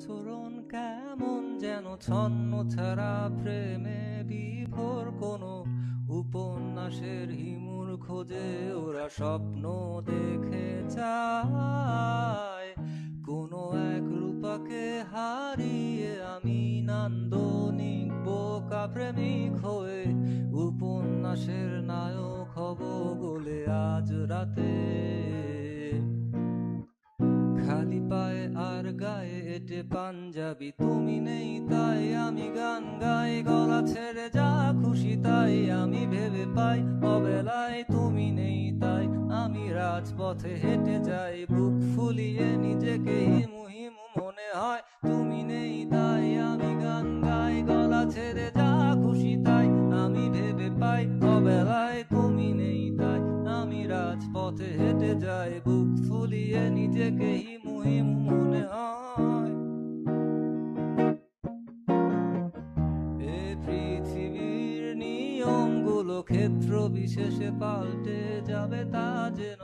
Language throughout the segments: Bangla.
আচরণ কেমন যেন ছন্ন ছাড়া প্রেমে বিভোর কোনো উপন্যাসের হিমুর খোঁজে ওরা স্বপ্ন দেখে চায় কোনো এক রূপাকে হারিয়ে আমি নান্দনিক বোকা প্রেমিক হয়ে উপন্যাসের নায়ক হব বলে আজ রাতে খালি পায়ে আর গায়ে এটে পাঞ্জাবি তুমি নেই তাই আমি গান গাই গলা ছেড়ে যা খুশি তাই আমি ভেবে পাই অবেলায় তুমি নেই তাই আমি রাজপথে হেঁটে যাই বুক ফুলিয়ে নিজেকে হিমু হিমু মনে হয় তুমি নেই তাই আমি গান গাই গলা ছেড়ে যা খুশি তাই আমি ভেবে পাই অবেলায় তুমি নেই তাই আমি রাজপথে হেঁটে যাই বুক ফুলিয়ে নিজেকে হিমু হিমু মনে হয় এ পৃথিবীর নিয়মগুলো ক্ষেত্র বিশেষে পাল্টে যাবে তা যেন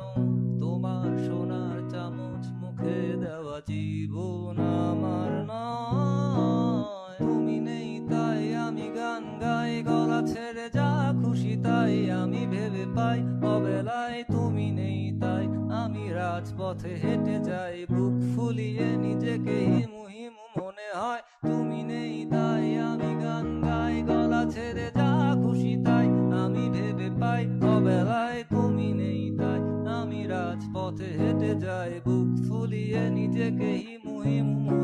তোমার সোনার চামচ মুখে দেওয়া জীবন আমার নয় তুমি নেই তাই আমি গান গাই গলা ছেড়ে যা খুশি তাই আমি ভেবে পাই অবেলায় তুমি নেই তাই আমি রাজপথে হেঁটে যাই বুক ফুলিয়ে নিজেকে হিমু হিমু মনে হয় তুমি নেই তাই আমি গান গাই গলা ছেড়ে যা খুশি তাই আমি ভেবে পাই অবেলায় তুমি নেই তাই আমি রাজপথে হেঁটে যাই বুক ফুলিয়ে নিজেকে হিমু হিমু